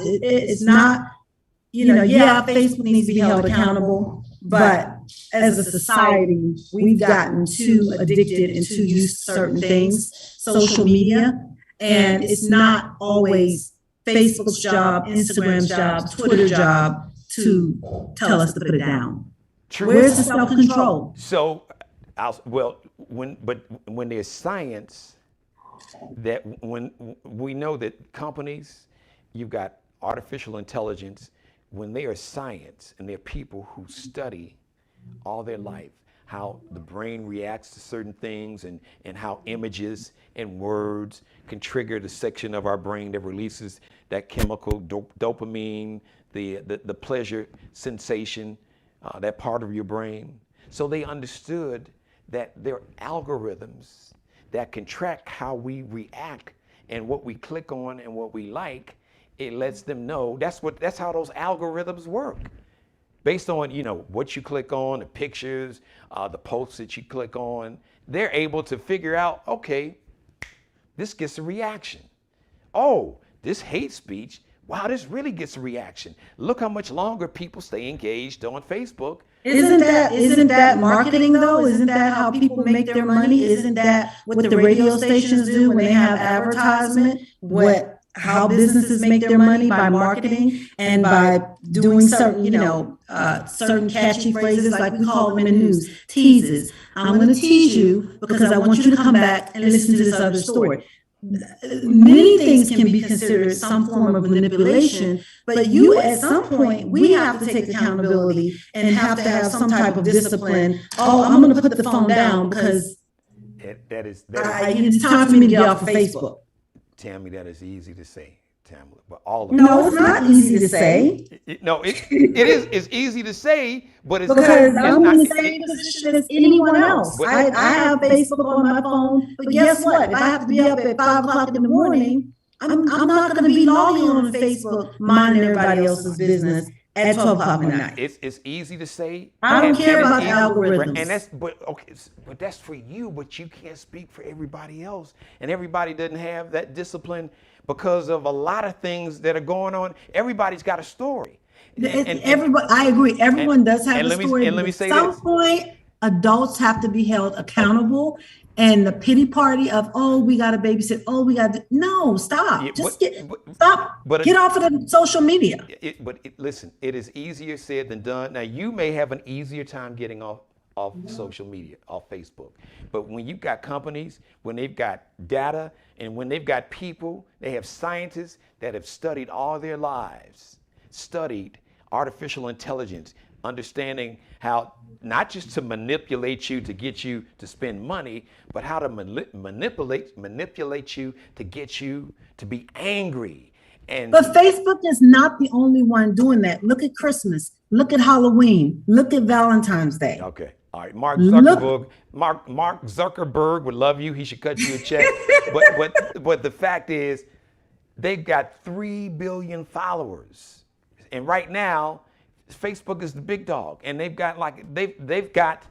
Facebook needs to be held accountable, but as a society, we've gotten too addicted and too used to certain things, social media, and it's not always Facebook's job, Instagram's job, Twitter's job to tell us to put it down. True. Where's the self-control? So, when there's science, that when we know that companies, you've got artificial intelligence, when they are science and they're people who study all their life how the brain reacts to certain things and how images and words can trigger the section of our brain that releases that chemical dopamine, the pleasure sensation, that part of your brain. So they understood that there are algorithms that can track how we react and what we click on and what we like. It lets them know that's how those algorithms work. Based on, what you click on, the pictures, the posts that you click on, they're able to figure out, okay, this gets a reaction. Oh, this hate speech, wow, this really gets a reaction. Look how much longer people stay engaged on Facebook. Isn't that marketing though? Isn't that how people make their money? Isn't that what the radio stations do when they have advertisement? How businesses make their money by marketing and by doing certain, certain catchy phrases like we call them in the news, teases. I'm going to tease you because I want you to come back and listen to this other story. Many things can be considered some form of manipulation, but at some point, we have to take accountability and have to have some type of discipline. Oh, I'm going to put the phone down because it's time for me to get off of Facebook. Tammy, that is easy to say, Tammy, but all of no, it's not easy to say. It's easy to say, but it's because I'm in the same position as anyone else. I have Facebook on my phone, but guess what? If I have to be up at 5 o'clock in the morning, I'm not going to be logging on Facebook, minding everybody else's business at 12 o'clock at night. It's easy to say. I don't care about the algorithms. And but that's for you, but you can't speak for everybody else. And everybody doesn't have that discipline because of a lot of things that are going on. Everybody's got a story. Everybody, I agree. Everyone does have a story. And let me say at some point, adults have to be held accountable. And the pity party of, we got to babysit. No, stop. Stop. Get off of the social media. Listen, it is easier said than done. Now, you may have an easier time getting off social media, off Facebook. But when you've got companies, when they've got data, and when they've got people, they have scientists that have studied all their lives, studied artificial intelligence, understanding how not just to manipulate you to get you to spend money, but how to manipulate you to get you to be angry. But Facebook is not the only one doing that. Look at Christmas. Look at Halloween. Look at Valentine's Day. Okay. All right. Mark Zuckerberg would love you. He should cut you a check. but the fact is, they've got 3 billion followers, and right now, Facebook is the big dog, and they've got they got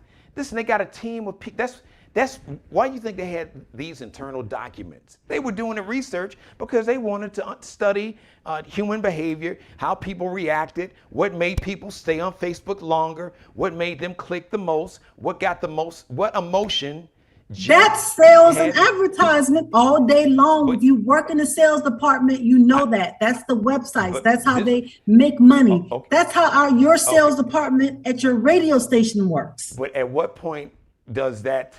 a team of people. That's why you think they had these internal documents. They were doing the research because they wanted to study human behavior, how people reacted, what made people stay on Facebook longer, what made them click the most, what emotion. That's sales and advertisement all day long. If you work in the sales department, you know that. That's the websites. That's how they make money. Okay. That's how your sales department at your radio station works. But at what point does that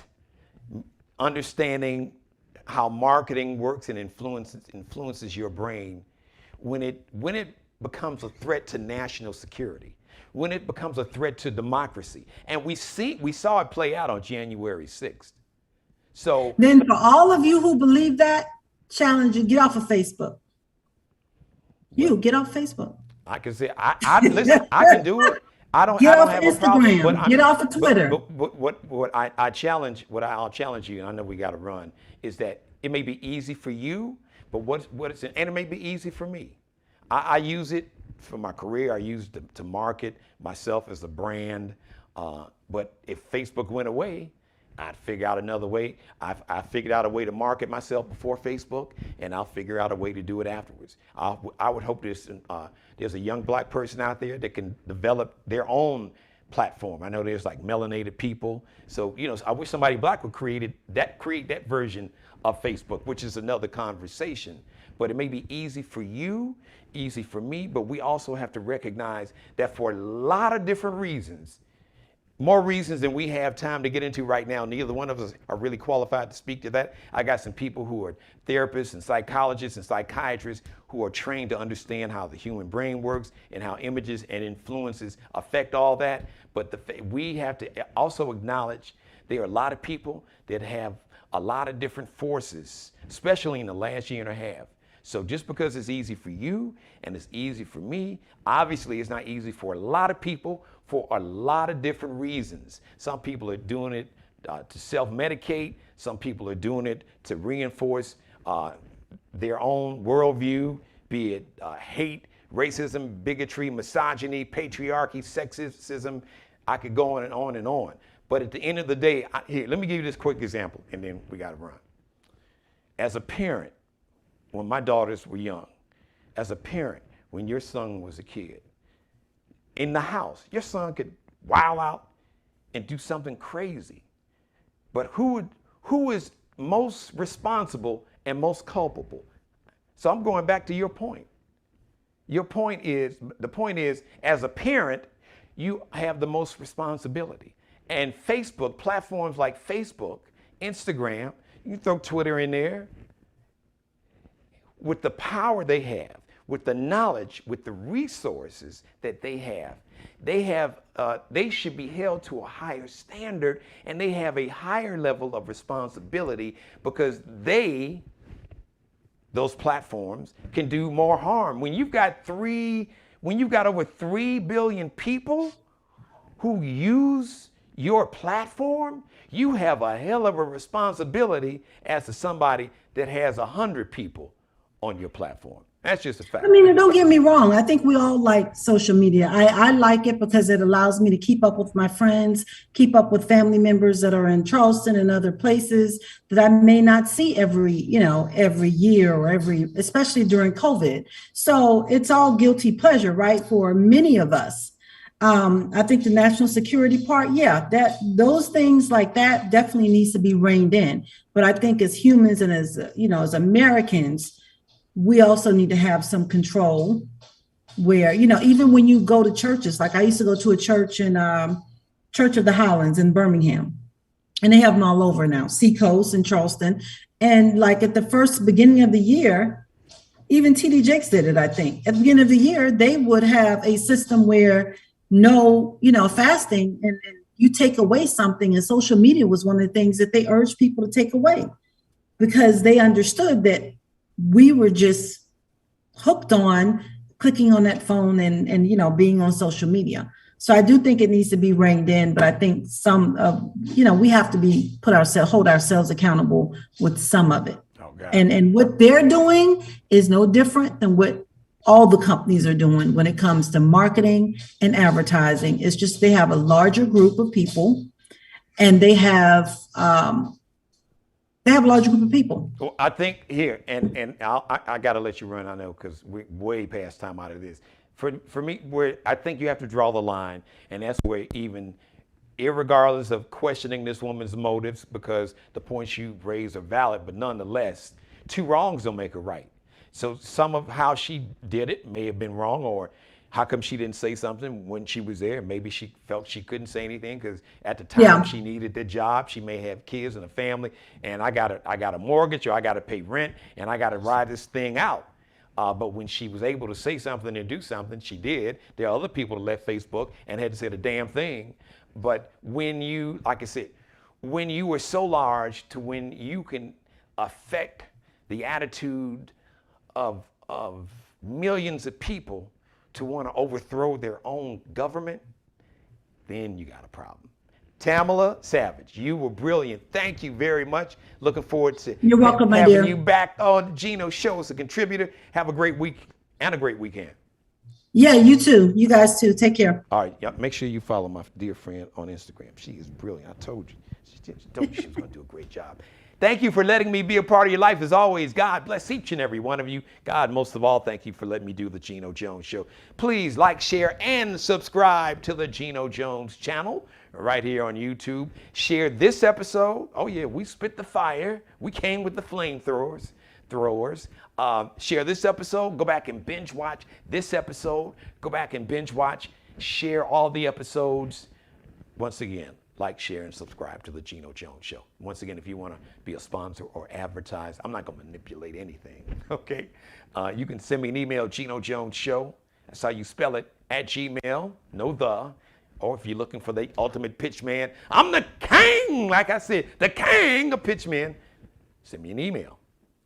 understanding how marketing works and influences your brain, when it becomes a threat to national security, when it becomes a threat to democracy? And we saw it play out on January 6th. So then for all of you who believe that, challenge you, get off of Facebook. Get off Facebook. I can say, listen, I can do it. I don't Get off have a problem, but Instagram. Get off of Twitter. what I'll challenge you, and I know we got to run, is that it may be easy for you, but and it may be easy for me. I use it for my career. I use it to market myself as a brand. But if Facebook went away, I'd figure out another way. I figured out a way to market myself before Facebook, and I'll figure out a way to do it afterwards. I would hope there's a young black person out there that can develop their own platform. I know there's like melanated people. So, I wish somebody black would create that version of Facebook, which is another conversation. But it may be easy for you, easy for me, but we also have to recognize that for a lot of different reasons, more reasons than we have time to get into right now. Neither one of us are really qualified to speak to that. I got some people who are therapists and psychologists and psychiatrists who are trained to understand how the human brain works and how images and influences affect all that. But we have to also acknowledge there are a lot of people that have a lot of different forces, especially in the last year and a half. So just because it's easy for you and it's easy for me, obviously it's not easy for a lot of people for a lot of different reasons. Some people are doing it to self-medicate. Some people are doing it to reinforce their own worldview, be it hate, racism, bigotry, misogyny, patriarchy, sexism. I could go on and on and on. But at the end of the day, here, let me give you this quick example, and then we got to run. As a parent, when my daughters were young, as a parent, when your son was a kid, in the house, your son could wild out and do something crazy. But who is most responsible and most culpable? So I'm going back to your point. The point is, as a parent, you have the most responsibility. And Facebook, platforms like Facebook, Instagram, you can throw Twitter in there, with the power they have, with the knowledge, with the resources that they should be held to a higher standard, and they have a higher level of responsibility because those platforms can do more harm. When you've got over 3 billion people who use your platform, you have a hell of a responsibility as to somebody that has 100 people on your platform. That's just a fact. I mean, don't get me wrong. I think we all like social media. I like it because it allows me to keep up with my friends, keep up with family members that are in Charleston and other places that I may not see every year or especially during COVID. So it's all guilty pleasure, right? For many of us. I think the national security part, those things like that definitely needs to be reined in. But I think as humans and as Americans, we also need to have some control where, even when you go to churches, like I used to go to a church in Church of the Highlands in Birmingham, and they have them all over now, Seacoast and Charleston. And like at the beginning of the year, even TD Jakes did it, I think. At the beginning of the year, they would have a system where fasting and you take away something, and social media was one of the things that they urged people to take away because they understood that we were just hooked on clicking on that phone and being on social media. So I do think it needs to be reined in, but I think we have to hold ourselves accountable with some of it. Okay. And what they're doing is no different than what all the companies are doing when it comes to marketing and advertising. It's just they have a larger group of people, and they have a larger group of people. Well, I think here, and I got to let you run, I know, because we're way past time out of this. For me, where I think you have to draw the line, and that's where even, irregardless of questioning this woman's motives, because the points you raised are valid, but nonetheless, 2 wrongs don't make a right. So some of how she did it may have been wrong, or how come she didn't say something when she was there? Maybe she felt she couldn't say anything because at the time she needed the job. She may have kids and a family, and I got a mortgage, or I got to pay rent, and I got to ride this thing out. But when she was able to say something and do something, she did. There are other people that left Facebook and hadn't said a damn thing. But when you, like I said, when you are so large to when you can affect the attitude of millions of people to want to overthrow their own government, then you got a problem. Tamala Savage, you were brilliant. Thank you very much. Looking forward to You're welcome, my having dear. you back on the Geno Show as a contributor. Have a great week and a great weekend. Yeah, you too. You guys too. Take care. All right, yeah, make sure you follow my dear friend on Instagram. She is brilliant. I told you. She told you she was going to do a great job. Thank you for letting me be a part of your life as always. God bless each and every one of you. God, most of all, thank you for letting me do the Geno Jones Show. Please like, share, and subscribe to the Geno Jones channel right here on YouTube. Share this episode. Oh, yeah, we spit the fire. We came with the flamethrowers. Share this episode. Go back and binge watch this episode. Go back and binge watch. Share all the episodes. Once again, like, share, and subscribe to the Geno Jones Show. Once again, if you want to be a sponsor or advertise, I'm not going to manipulate anything, okay? You can send me an email, Geno Jones Show. That's how you spell it, at Gmail, no the. Or if you're looking for the ultimate pitch man, I'm the king, like I said, the king of pitch men. Send me an email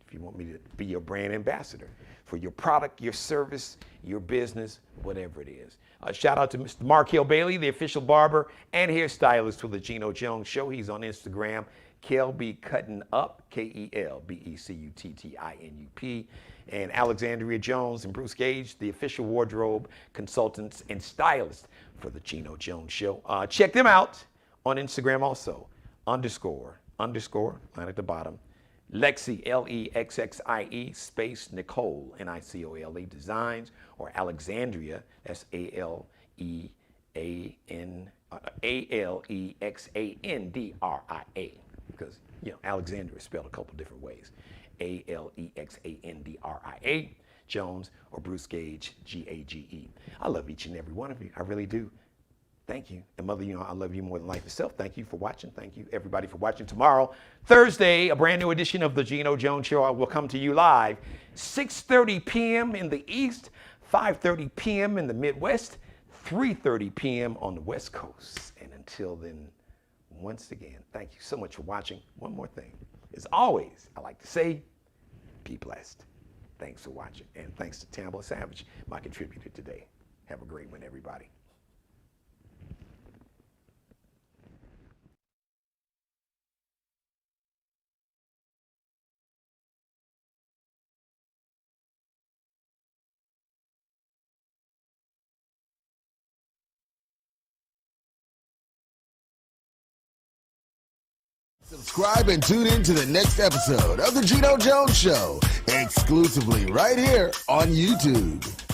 if you want me to be your brand ambassador for your product, your service, your business, whatever it is. Shout out to Mr. Mark Hill Bailey, the official barber and hairstylist for the Geno Jones Show. He's on Instagram, Kelby Cutting Up, KELBECUTTINUP. And Alexandria Jones and Bruce Gage, the official wardrobe consultants and stylists for the Geno Jones Show. Check them out on Instagram also, underscore, line at the bottom, Lexi, LEXXIE, space Nicole, NICOLE Designs, or Alexandria, that's ALEXANDRIA, because, you know, Alexandria is spelled a couple different ways. ALEXANDRIA, Jones, or Bruce Gage, GAGE. I love each and every one of you. I really do. Thank you. And Mother, you know I love you more than life itself. Thank you for watching. Thank you, everybody, for watching. Tomorrow, Thursday, a brand new edition of the Geno Jones Show will come to you live, 6:30 p.m. in the East, 5:30 p.m. in the Midwest, 3:30 p.m. on the West Coast. And until then, once again, thank you so much for watching. One more thing. As always, I like to say, be blessed. Thanks for watching. And thanks to Tamala Savage, my contributor today. Have a great one, everybody. Subscribe and tune in to the next episode of The Geno Jones Show, exclusively right here on YouTube.